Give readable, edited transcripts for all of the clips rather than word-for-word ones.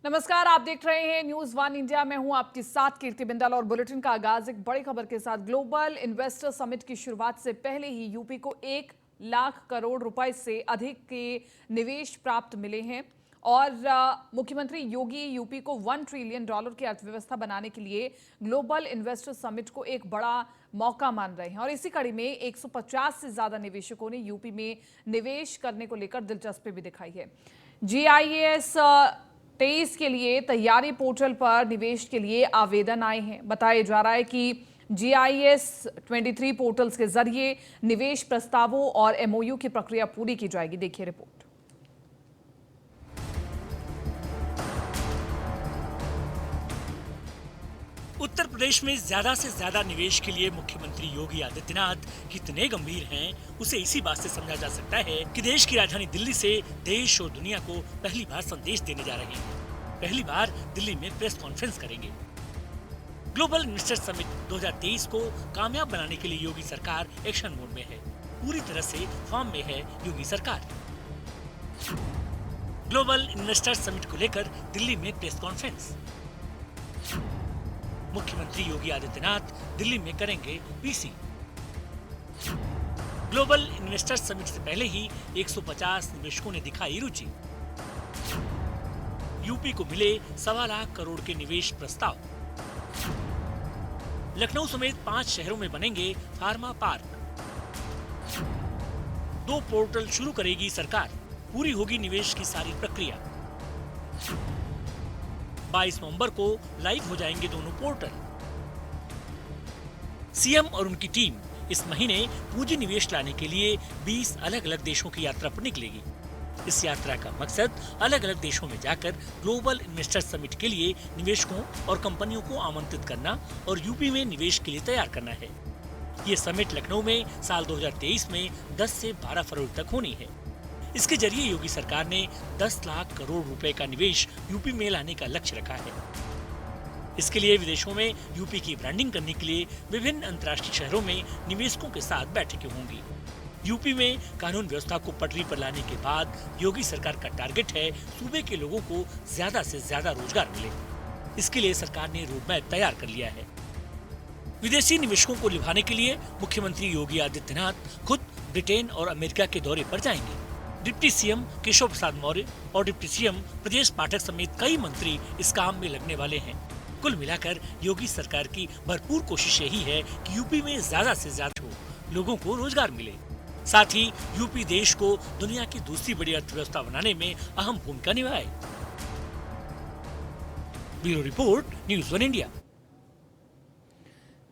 नमस्कार, आप देख रहे हैं न्यूज वन इंडिया। मैं हूं आपके साथ कीर्ति बिंदल और बुलेटिन का आगाज एक बड़ी खबर के साथ। ग्लोबल इन्वेस्टर समिट की शुरुआत से पहले ही यूपी को 1 लाख करोड़ रुपए से अधिक के निवेश प्राप्त मिले हैं और मुख्यमंत्री योगी यूपी को $1 ट्रिलियन की अर्थव्यवस्था बनाने के लिए ग्लोबल इन्वेस्टर समिट को एक बड़ा मौका मान रहे हैं। और इसी कड़ी में 150 से ज्यादा निवेशकों ने यूपी में निवेश करने को लेकर दिलचस्पी भी दिखाई है। GIS 23 के लिए तैयारी पोर्टल पर निवेश के लिए आवेदन आए हैं। बताया जा रहा है कि GIS 23 पोर्टल्स के जरिए निवेश प्रस्तावों और MOU की प्रक्रिया पूरी की जाएगी। देखिए रिपोर्ट। उत्तर प्रदेश में ज्यादा से ज्यादा निवेश के लिए मुख्यमंत्री योगी आदित्यनाथ कितने गंभीर हैं, उसे इसी बात से समझा जा सकता है कि देश की राजधानी दिल्ली से देश और दुनिया को पहली बार संदेश देने जा रहे हैं। पहली बार दिल्ली में प्रेस कॉन्फ्रेंस करेंगे। ग्लोबल इन्वेस्टर समिट 2023 को कामयाब बनाने के लिए योगी सरकार एक्शन मोड में है। पूरी तरह से फॉर्म में है योगी सरकार। ग्लोबल इन्वेस्टर समिट को लेकर दिल्ली में प्रेस कॉन्फ्रेंस। मुख्यमंत्री योगी आदित्यनाथ दिल्ली में करेंगे पीसी। ग्लोबल इन्वेस्टर समिट से पहले ही 150 निवेशकों ने दिखाई रुचि। यूपी को मिले 1.25 लाख करोड़ के निवेश प्रस्ताव। लखनऊ समेत 5 शहरों में बनेंगे फार्मा पार्क। 2 पोर्टल शुरू करेगी सरकार, पूरी होगी निवेश की सारी प्रक्रिया। 22 नवंबर को लाइव हो जाएंगे दोनों पोर्टल। सीएम और उनकी टीम इस महीने पूंजी निवेश लाने के लिए 20 अलग अलग देशों की यात्रा पर निकलेगी। इस यात्रा का मकसद अलग अलग देशों में जाकर ग्लोबल इन्वेस्टर समिट के लिए निवेशकों और कंपनियों को आमंत्रित करना और यूपी में निवेश के लिए तैयार करना है। ये समिट लखनऊ में साल 2023 में 10 से 12 फरवरी तक होनी है। इसके जरिए योगी सरकार ने 10 लाख करोड़ रुपए का निवेश यूपी में लाने का लक्ष्य रखा है। इसके लिए विदेशों में यूपी की ब्रांडिंग करने के लिए विभिन्न अंतर्राष्ट्रीय शहरों में निवेशकों के साथ बैठकें होंगी। यूपी में कानून व्यवस्था को पटरी पर लाने के बाद योगी सरकार का टारगेट है सूबे के लोगों को ज्यादा से ज्यादा रोजगार मिले। इसके लिए सरकार ने रोड मैप तैयार कर लिया है। विदेशी निवेशकों को लुभाने के लिए मुख्यमंत्री योगी आदित्यनाथ खुद ब्रिटेन और अमेरिका के दौरे पर जाएंगे। डिप्टी सीएम केशव प्रसाद मौर्य और डिप्टी सीएम ब्रजेश पाठक समेत कई मंत्री इस काम में लगने वाले हैं। कुल मिलाकर योगी सरकार की भरपूर कोशिश यही है कि यूपी में ज्यादा से ज्यादा लोगों को रोजगार मिले। साथ ही यूपी देश को दुनिया की दूसरी बड़ी अर्थव्यवस्था बनाने में अहम भूमिका निभाए। Bureau report, news one India.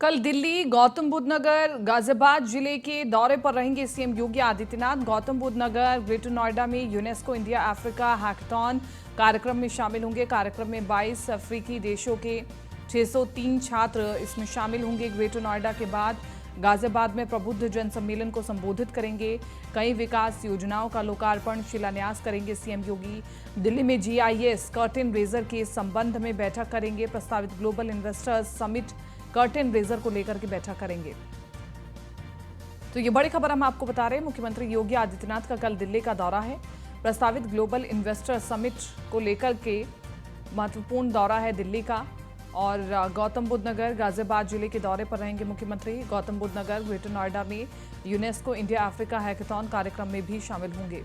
कल दिल्ली, गौतम बुद्ध नगर, गाजियाबाद जिले के दौरे पर रहेंगे सीएम योगी आदित्यनाथ। गौतम बुद्ध नगर, ग्रेटर नोएडा में यूनेस्को इंडिया अफ्रीका हैकाथॉन कार्यक्रम में शामिल होंगे। कार्यक्रम में 22 अफ्रीकी देशों के 603 छात्र इसमें शामिल होंगे। ग्रेटर नोएडा के बाद गाजियाबाद में प्रबुद्ध जन सम्मेलन को संबोधित करेंगे। कई विकास योजनाओं का लोकार्पण शिलान्यास करेंगे सीएम योगी। दिल्ली में GIS कर्टेन रेजर के संबंध में बैठक करेंगे। प्रस्तावित global investors summit curtain raiser को लेकर के बैठक करेंगे। तो ये बड़ी खबर हम आपको बता रहे हैं। मुख्यमंत्री योगी आदित्यनाथ का कल दिल्ली का दौरा है। प्रस्तावित ग्लोबल इन्वेस्टर समिट को लेकर के महत्वपूर्ण दौरा है दिल्ली का। और गौतम बुद्ध नगर, गाजियाबाद जिले के दौरे पर रहेंगे मुख्यमंत्री। गौतम बुद्ध नगर, ग्रेटर नोएडा में यूनेस्को इंडिया अफ्रीका हैकाथॉन कार्यक्रम में भी शामिल होंगे।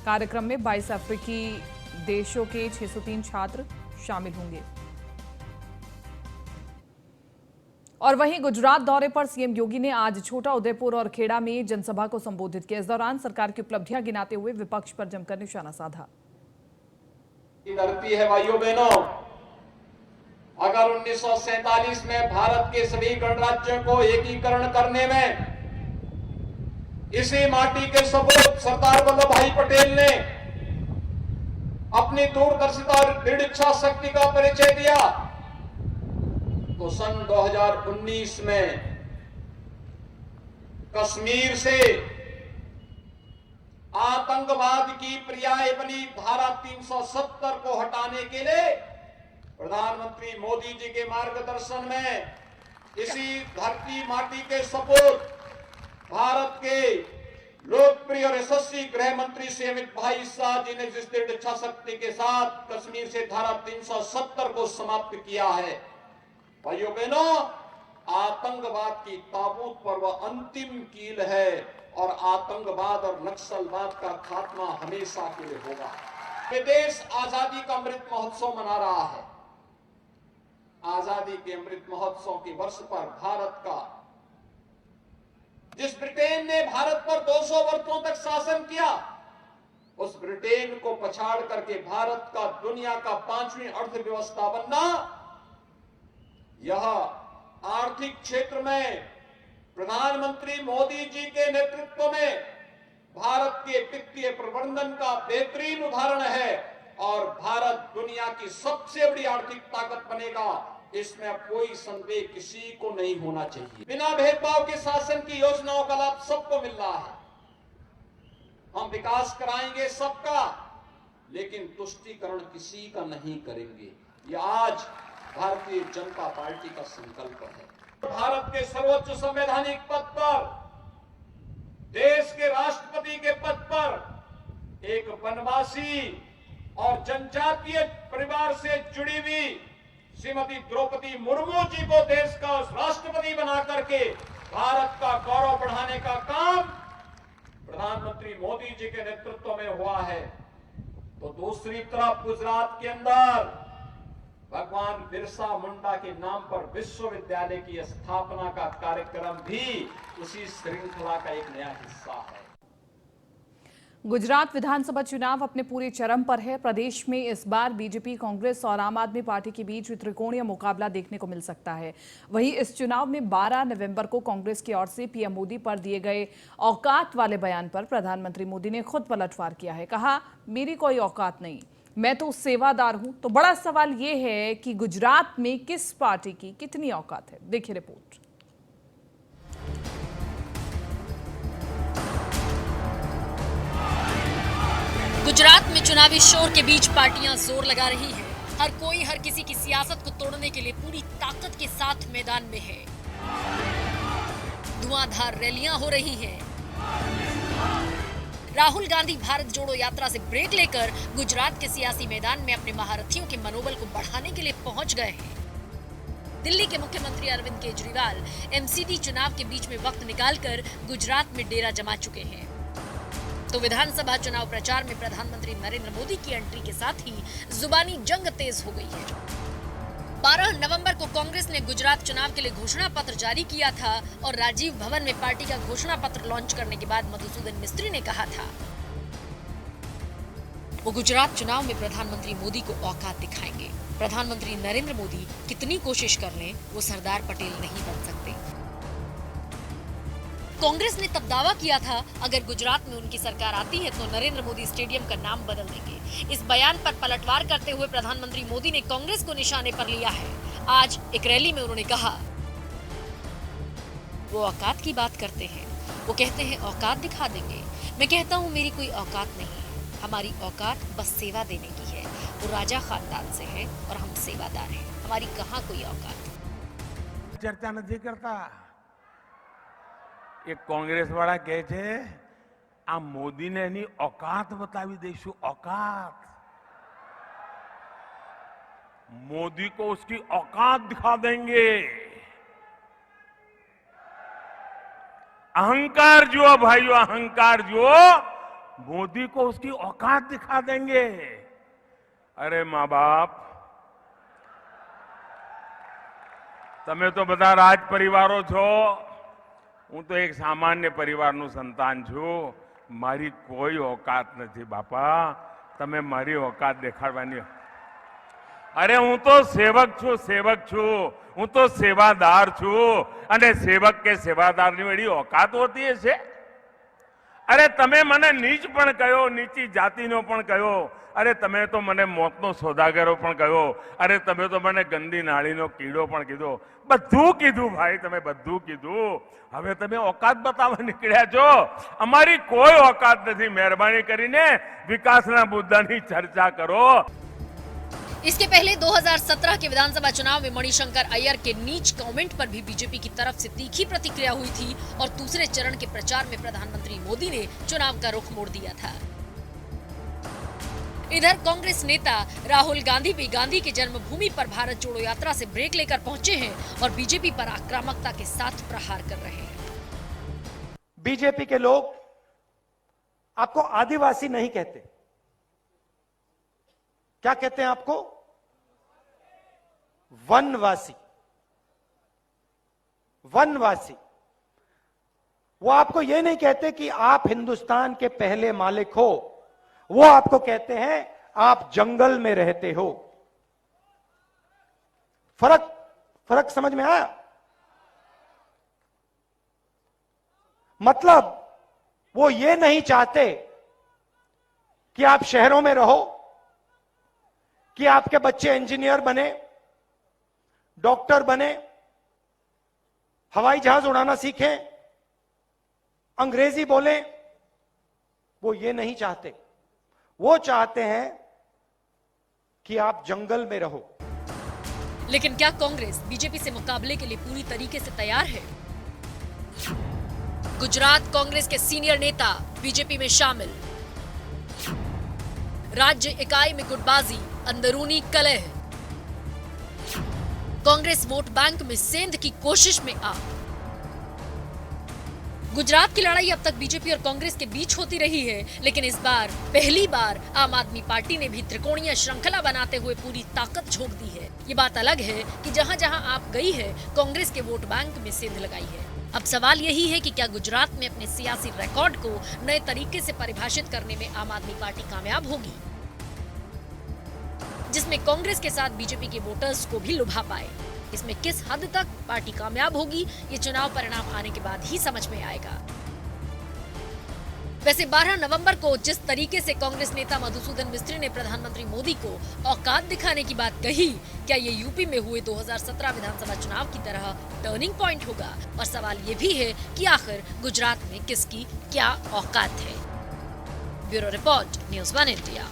कार्यक्रम में 22 अफ्रीकी देशों के 603 छात्र शामिल होंगे। और वहीं गुजरात दौरे पर सीएम योगी ने आज छोटा उदेपुर और खेड़ा में जनसभा को संबोधित किया। इस दौरान सरकार की उपलब्धियां गिनाते हुए विपक्ष पर जमकर निशाना साधा। धरती है भाइयों बहनों, अगर 1947 में भारत के सभी गणराज्यों को एकीकरण करने में इसी माटी के सपूत सरदार वल्लभ भाई पटेल ने अपनी दूरदर्शिता और दृढ़ इच्छा शक्ति का परिचय दिया, तो सन 2019 में कश्मीर से आतंकवाद की पर्याय बनी धारा 370 को हटाने के लिए प्रधानमंत्री मोदी जी के मार्गदर्शन में इसी धरती माटी के सपूत भारत के लोकप्रिय और यशस्वी गृह मंत्री श्री अमित भाई शाह जी ने जिस दृढ़ इच्छा शक्ति के साथ कश्मीर से धारा 370 को समाप्त किया है, भाइयों बहनों, आतंकवाद की ताबूत पर वह अंतिम कील है और आतंकवाद और नक्सलवाद का खात्मा हमेशा के लिए होगा। ये देश आजादी का अमृत महोत्सव मना रहा है। आजादी के अमृत महोत्सव के वर्ष पर भारत का, जिस ब्रिटेन ने भारत पर 200 वर्षों तक शासन किया, उस ब्रिटेन को पछाड़ करके भारत का दुनिया का 5वीं अर्थव्यवस्था बनना, यह आर्थिक क्षेत्र में प्रधानमंत्री मोदी जी के नेतृत्व में भारत के वित्तीय प्रबंधन का बेहतरीन उदाहरण है और भारत दुनिया की सबसे बड़ी आर्थिक ताकत बनेगा, इसमें अब कोई संदेह किसी को नहीं होना चाहिए। बिना भेदभाव के शासन की योजनाओं का लाभ सबको मिल रहा है। हम विकास कराएंगे सबका, लेकिन तुष्टीकरण किसी का नहीं करेंगे। यह आज भारतीय जनता पार्टी का संकल्प है। भारत के सर्वोच्च संवैधानिक पद पर, देश के राष्ट्रपति के पद पर एक वनवासी और जनजातीय परिवार से जुड़ी हुई श्रीमती द्रौपदी मुर्मू जी को देश का राष्ट्रपति बना करके भारत का गौरव बढ़ाने का काम प्रधानमंत्री मोदी जी के नेतृत्व में हुआ है। तो दूसरी तरफ गुजरात के अंदर भगवान बिरसा मुंडा के नाम पर विश्वविद्यालय की स्थापना का कार्यक्रम भी उसी श्रृंखला का एक नया हिस्सा है। गुजरात विधानसभा चुनाव अपने पूरे चरम पर है। प्रदेश में इस बार बीजेपी, कांग्रेस और आम आदमी पार्टी के बीच त्रिकोणीय मुकाबला देखने को मिल सकता है। वहीं इस चुनाव में 12 नवंबर को कांग्रेस की ओर से पीएम मोदी पर दिए गए औकात वाले बयान पर प्रधानमंत्री मोदी ने खुद पलटवार किया है। कहा, मेरी कोई औकात नहीं, मैं तो सेवादार हूं। तो बड़ा सवाल यह है कि गुजरात में किस पार्टी की कितनी औकात है। देखिए रिपोर्ट। गुजरात में चुनावी शोर के बीच पार्टियां जोर लगा रही हैं। हर कोई हर किसी की सियासत को तोड़ने के लिए पूरी ताकत के साथ मैदान में है। धुआंधार रैलियां हो रही हैं। राहुल गांधी भारत जोड़ो यात्रा से ब्रेक लेकर गुजरात के सियासी मैदान में अपने महारथियों के मनोबल को बढ़ाने के लिए पहुंच गए हैं। दिल्ली के मुख्यमंत्री अरविंद केजरीवाल एमसीडी चुनाव के बीच में वक्त निकालकर गुजरात में डेरा जमा चुके हैं। तो विधानसभा चुनाव प्रचार में प्रधानमंत्री नरेंद्र मोदी की एंट्री के साथ ही जुबानी जंग तेज हो गई है। 12 नवंबर को कांग्रेस ने गुजरात चुनाव के लिए घोषणा पत्र जारी किया था और राजीव भवन में पार्टी का घोषणा पत्र लॉन्च करने के बाद मधुसूदन मिस्त्री ने कहा था वो गुजरात चुनाव में प्रधानमंत्री मोदी को औकात दिखाएंगे। प्रधानमंत्री नरेंद्र मोदी कितनी कोशिश कर लें, वो सरदार पटेल नहीं बन सकते। कांग्रेस ने तब दावा किया था अगर गुजरात में उनकी सरकार आती है तो नरेंद्र मोदी स्टेडियम का नाम बदल देंगे। इस बयान पर पलटवार करते हुए प्रधानमंत्री मोदी ने कांग्रेस को निशाने पर लिया है। आज एक रैली में उन्होंने कहा, वो औकात की बात करते हैं, वो कहते हैं औकात दिखा देंगे। मैं कहता हूँ मेरी कोई औकात नहीं है, हमारी औकात बस सेवा देने की है। वो राजा खानदान से है और हम सेवादार हैं, हमारी कहाँ कोई औकात। चर्चा नहीं करता। एक कांग्रेस वाला कहे छे आ मोदी ने एनी औकात बतावी देशु। औकात, मोदी को उसकी औकात दिखा देंगे। अहंकार जो भाइयों, अहंकार जो, मोदी को उसकी औकात दिखा देंगे। अरे माँ बाप, तमे तो बता राज परिवारों छो, હું તો એક સામાન્ય પરિવારનું સંતાન છું। મારી કોઈ औकात નથી બાપા, તમે મારી औकात દેખાડવાની। અરે હું તો સેવક છું, સેવક છું, હું તો સેવાદાર છું અને સેવક કે સેવાદારની વળી औकात હોતી છે। અરે તમે મને નીચ પણ કહ્યો, નીચી જાતિનો પણ કહ્યો, અરે તમે તો મને મોતનો સોદાગરો પણ કહ્યો, અરે તમે તો મને ગંદી નાળીનો કીડો પણ કીધો, બધું કીધું ભાઈ, તમે બધું કીધું। હવે તમે औकात બતાવવા નીકળ્યા છો। અમારી કોઈ औकात નથી। મહેરબાની કરીને વિકાસના મુદ્દાની ચર્ચા કરો। इसके पहले 2017 के विधानसभा चुनाव में मणिशंकर अय्यर के नीच कमेंट पर भी बीजेपी की तरफ से तीखी प्रतिक्रिया हुई थी और दूसरे चरण के प्रचार में प्रधानमंत्री मोदी ने चुनाव का रुख मोड़ दिया था। इधर कांग्रेस नेता राहुल गांधी भी गांधी की जन्मभूमि पर भारत जोड़ो यात्रा से ब्रेक लेकर पहुंचे हैं और बीजेपी पर आक्रामकता के साथ प्रहार कर रहे हैं। बीजेपी के लोग आपको आदिवासी नहीं कहते, क्या कहते हैं आपको? वनवासी। वनवासी। वो आपको यह नहीं कहते कि आप हिंदुस्तान के पहले मालिक हो, वो आपको कहते हैं आप जंगल में रहते हो। फर्क समझ में आया? मतलब वो ये नहीं चाहते कि आप शहरों में रहो, कि आपके बच्चे इंजीनियर बने, डॉक्टर बने, हवाई जहाज उड़ाना सीखें, अंग्रेजी बोलें। वो ये नहीं चाहते। वो चाहते हैं कि आप जंगल में रहो। लेकिन क्या कांग्रेस बीजेपी से मुकाबले के लिए पूरी तरीके से तैयार है? गुजरात कांग्रेस के सीनियर नेता बीजेपी में शामिल, राज्य इकाई में गुटबाजी, अंदरूनी कलह, कांग्रेस वोट बैंक में सेंध की कोशिश में आ। गुजरात की लड़ाई अब तक बीजेपी और कांग्रेस के बीच होती रही है, लेकिन इस बार पहली बार आम आदमी पार्टी ने भी त्रिकोणीय श्रृंखला बनाते हुए पूरी ताकत झोंक दी है। ये बात अलग है कि जहां जहां आप गई है, कांग्रेस के वोट बैंक में सेंध लगाई है। अब सवाल यही है कि क्या गुजरात में अपने सियासी रिकॉर्ड को नए तरीके से परिभाषित करने में आम आदमी पार्टी कामयाब होगी, जिसमें कांग्रेस के साथ बीजेपी के वोटर्स को भी लुभा पाए। इसमें किस हद तक पार्टी कामयाब होगी, ये चुनाव परिणाम आने के बाद ही समझ में आएगा। वैसे 12 नवंबर को जिस तरीके से कांग्रेस नेता मधुसूदन मिस्त्री ने प्रधानमंत्री मोदी को औकात दिखाने की बात कही, क्या ये यूपी में हुए 2017 विधानसभा चुनाव की तरह टर्निंग पॉइंट होगा? और सवाल ये भी है कि आखिर गुजरात में किसकी क्या औकात है। Bureau report, news 1 India.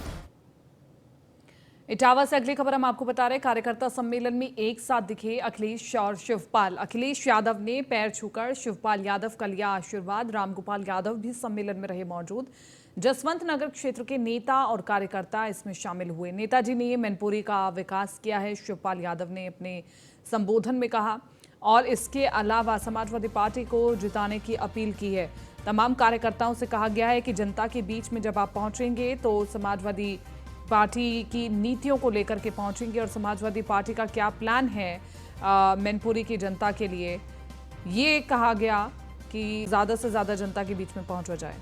Etawah से अगली खबर हम आपको बता रहे, कार्यकर्ता सम्मेलन में एक साथ दिखे अखिलेश और शिवपाल। अखिलेश यादव ने पैर छूकर शिवपाल यादव का लिया आशीर्वाद। रामगोपाल यादव भी सम्मेलन में रहे मौजूद। जसवंत नगर क्षेत्र के नेता और कार्यकर्ता इसमें शामिल हुए। नेताजी ने मैनपुरी का विकास किया है, शिवपाल यादव ने अपने संबोधन में कहा, और इसके अलावा समाजवादी पार्टी को जिताने की अपील की है। तमाम कार्यकर्ताओं से कहा गया है कि जनता के बीच में जब आप पहुंचेंगे तो समाजवादी पार्टी की नीतियों को लेकर के पहुंचेंगे और समाजवादी पार्टी का क्या प्लान है मैनपुरी की जनता के लिए, ये कहा गया कि ज़्यादा से ज़्यादा जनता के बीच में पहुंचा जाए।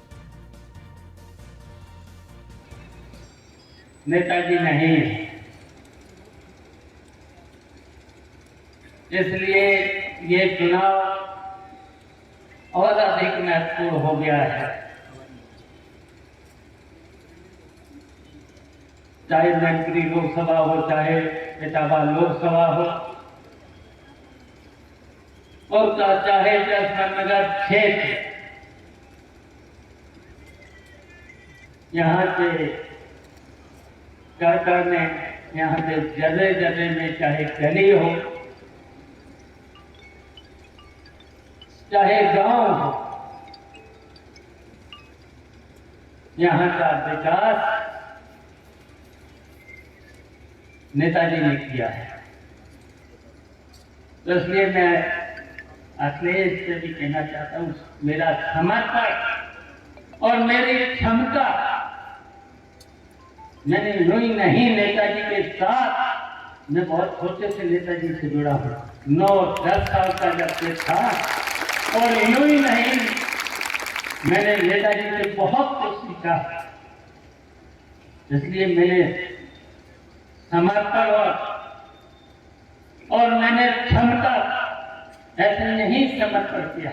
नेताजी नहीं है, इसलिए ये चुनाव और अधिक महत्वपूर्ण हो गया है। चाहे मैनपुरी लोकसभा हो, चाहे इटावा लोकसभा हो, और चाहे जसवंत नगर क्षेत्र, यहाँ से घर में, यहाँ से जगह जगह में, चाहे गली हो, चाहे गांव हो, यहाँ का विकास नेताजी ने किया है। तो इसलिए मैं अखिलेश से भी कहना चाहता हूं, मेरा समर्पण और मेरी क्षमता, मैंने यूं ही नहीं नेताजी के साथ, मैं बहुत छोटे से नेताजी से जुड़ा हूं, 9-10 साल का जब से था, और यूं ही नहीं मैंने नेताजी से बहुत कुछ सीखा। इसलिए मैंने समर्पण और मैंने क्षमता, ऐसे नहीं समर्पण किया,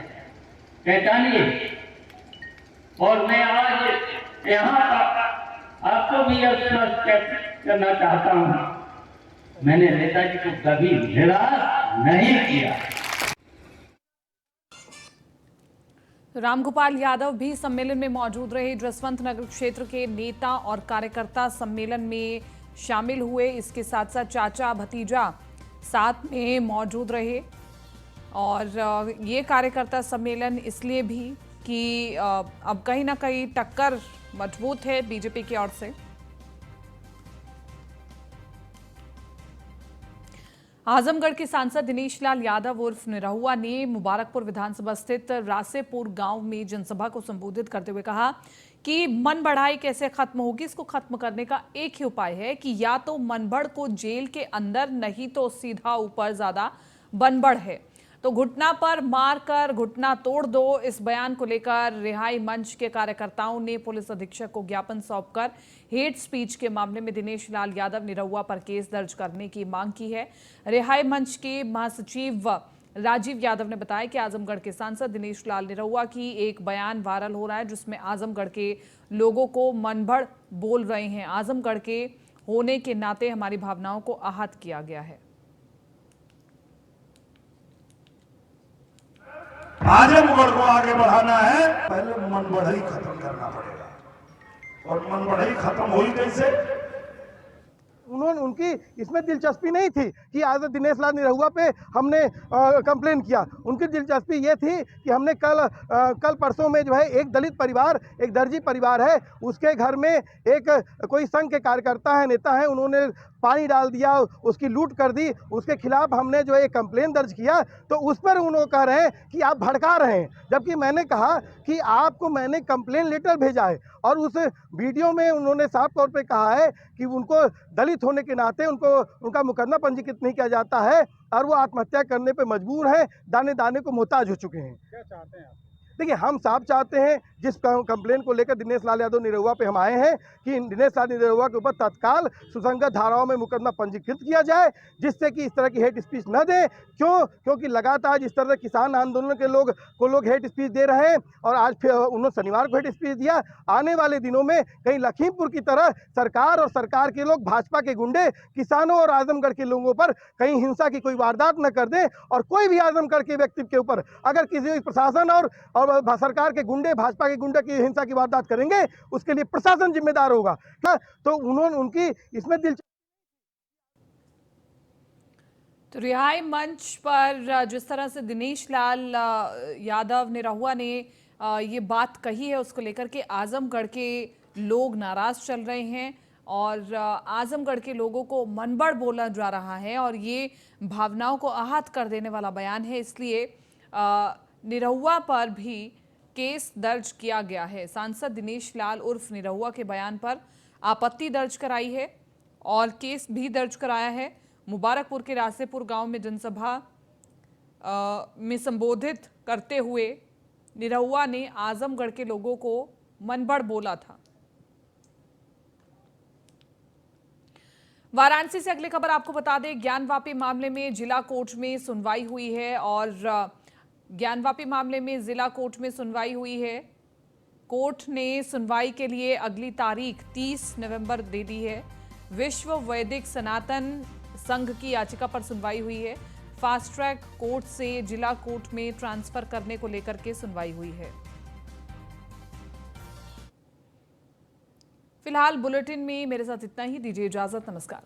पहचानिए। और मैं आज यहाँ पर आपको भी स्पष्ट करना चाहता हूँ, मैंने नेताजी को कभी निराश नहीं किया। रामगोपाल यादव भी सम्मेलन में मौजूद रहे। जसवंत नगर क्षेत्र के नेता और कार्यकर्ता सम्मेलन में शामिल हुए। इसके साथ साथ चाचा भतीजा साथ में मौजूद रहे। और ये कार्यकर्ता सम्मेलन इसलिए भी कि अब कहीं ना कहीं टक्कर मजबूत है बीजेपी की ओर से। आजमगढ़ के सांसद दिनेश लाल यादव उर्फ निरहुआ ने मुबारकपुर विधानसभा स्थित रासेपुर गांव में जनसभा को संबोधित करते हुए कहा कि मन बढ़ाई कैसे खत्म होगी। इसको खत्म करने का एक ही उपाय है कि या तो मनबढ़ को जेल के अंदर, नहीं तो सीधा ऊपर ज्यादा बनबढ़ है तो घुटना पर मारकर घुटना तोड़ दो। इस बयान को लेकर रिहाई मंच के कार्यकर्ताओं ने पुलिस अधीक्षक को ज्ञापन सौंपकर हेट स्पीच के मामले में दिनेश लाल यादव निरहुआ पर केस दर्ज करने की मांग की है। रिहाई मंच के महासचिव राजीव यादव ने बताया कि आजमगढ़ के सांसद दिनेश लाल निरहुआ की एक बयान वायरल हो रहा है जिसमें आजमगढ़ के लोगों को मनभड़ बोल रहे हैं। आजमगढ़ के होने के नाते हमारी भावनाओं को आहत किया गया है। आजमगढ़ को आगे बढ़ाना है, पहले मन बढ़ई खत्म करना पड़ेगा। और मन बढ़ई खत्म हुई कैसे? उनकी इसमें दिलचस्पी नहीं थी कि आज दिनेश लाल निरहुआ पे हमने कंप्लेन किया। उनकी दिलचस्पी ये थी कि हमने कल परसों में जो है एक दलित परिवार, एक दर्जी परिवार है, उसके घर में एक कोई संघ के कार्यकर्ता है, नेता है, उन्होंने पानी डाल दिया, उसकी लूट कर दी। उसके खिलाफ हमने जो है कंप्लेन दर्ज किया तो उस पर उन्होंने कह रहे हैं कि आप भड़का रहे हैं, जबकि मैंने कहा कि आपको मैंने कंप्लेन लेटर भेजा है। और उस वीडियो में उन्होंने साफ तौर पे कहा है कि उनको दलित होने के नाते उनका मुकदमा पंजीकृत नहीं किया जाता है और वो आत्महत्या करने पे मजबूर हैं, दाने दाने को मोहताज हो चुके हैं। क्या चाहते हैं आप? देखिए, हम साफ चाहते हैं, जिस कंप्लेन को लेकर दिनेश लाल यादव निरहुआ पे हम आए हैं, कि दिनेश लाल निरहुआ के ऊपर तत्काल सुसंगत धाराओं में मुकदमा पंजीकृत किया जाए, जिससे कि इस तरह की हेट स्पीच न दें। क्योंकि लगातार जिस तरह किसान आंदोलन के लोग हेट स्पीच दे रहे हैं और आज फिर उन्होंने शनिवार को हेट स्पीच दिया। आने वाले दिनों में कहीं लखीमपुर की तरह सरकार और सरकार के लोग, भाजपा के गुंडे किसानों और आजमगढ़ के लोगों पर कहीं हिंसा की कोई वारदात न कर दें। और कोई भी आजमगढ़ के व्यक्ति के ऊपर अगर किसी प्रशासन और सरकार के गुंडे, भाजपा के गुंडे की हिंसा की वारदात करेंगे, उसके लिए प्रशासन जिम्मेदार होगा। तो उनकी इसमें दिलचस्पी। तो रिहाई मंच पर जिस तरह से दिनेश लाल यादव निरहुआ ने ये बात कही है, उसको लेकर के आजमगढ़ के लोग नाराज चल रहे हैं और आजमगढ़ के लोगों को मनबढ़ बोला जा रहा है और ये भावनाओं को आहत कर देने वाला बयान है। इसलिए निरहुआ पर भी केस दर्ज किया गया है। सांसद दिनेश लाल उर्फ निरहुआ के बयान पर आपत्ति दर्ज कराई है और केस भी दर्ज कराया है। मुबारकपुर के रासेपुर गांव में जनसभा में संबोधित करते हुए निरहुआ ने आजमगढ़ के लोगों को मनबढ़ बोला था। वाराणसी से अगली खबर आपको बता दें, ज्ञानवापी मामले में जिला कोर्ट में सुनवाई हुई है और ज्ञानवापी मामले में जिला कोर्ट में सुनवाई हुई है। कोर्ट ने सुनवाई के लिए अगली तारीख 30 नवंबर दे दी है। विश्व वैदिक सनातन संघ की याचिका पर सुनवाई हुई है। फास्ट ट्रैक कोर्ट से जिला कोर्ट में ट्रांसफर करने को लेकर के सुनवाई हुई है। फिलहाल बुलेटिन में मेरे साथ इतना ही। दीजिए इजाजत, नमस्कार।